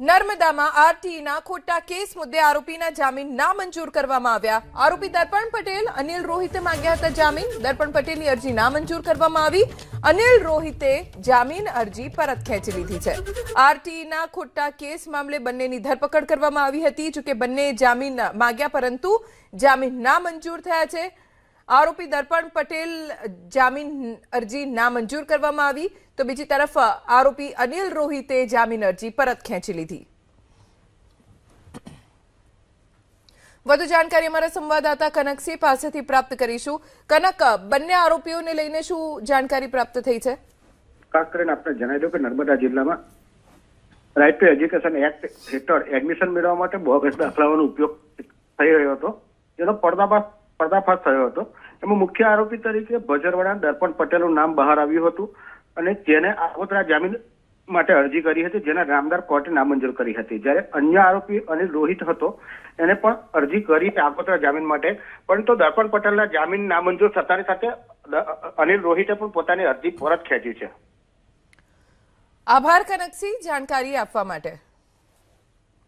નર્મદામાં આરટીઈના ખોટા કેસ મુદ્દે આરોપીના જામીન નામંજૂર કરવામાં આવ્યા। આરોપી દર્પણ પટેલ અનિલ રોહિતે માંગ્યા હતા જામીન। દર્પણ પટેલની અરજી નામંજૂર કરવામાં આવી। અનિલ રોહિતે જામીન અરજી પરત ખેંચી લીધી છે। આરટીઈના ખોટા કેસ મામલે બંનેની ધરપકડ કરવામાં આવી હતી। જો કે બંને જામીન માંગ્યા પરંતુ જામીન નામંજૂર થયા છે। आरोपी दर्पण पटेल जामीन अरजी नामंजूर करवामां आवी तो बीजी तरफ आरोपी अनिल रोहिते जामीन अरजी परत खेंची लीधी। વધુ જાણકારી અમારા સંવાદદાતા કનકસિંહ પાસેથી પ્રાપ્ત કરીશું। કનક, બંને આરોપીઓને લઈને શું જાણકારી પ્રાપ્ત થઈ છે? ખાસ કરીને આપણે જણાવી દઉં કે નર્મદા જિલ્લામાં રાઇટ ટુ એજ્યુકેશન એક્ટ હેઠળ એડમિશન મેળવવા માટે બોગસ દાખલાઓનો ઉપયોગ થઈ રહ્યો હતો, જેનો પર્દાફાશ થયો હતો। એમાં મુખ્ય આરોપી તરીકે ભજરવાડા દર્પણ પટેલનું નામ બહાર આવ્યું હતું અને જેને આગોતરા જામીન માટે અરજી કરી હતી, જેના નામદાર કોર્ટે નામંજૂર કરી હતી। જ્યારે અન્ય આરોપી અનિલ રોહિત હતો, એને પણ અરજી કરી આગોતરા જામીન માટે, પરંતુ દર્પણ પટેલના જામીન નામંજૂર થતાની સાથે અનિલ રોહિતે પણ પોતાની અરજી પરત ખેંચી છે। આભાર કનકસિંહ જાણકારી આપવા માટે।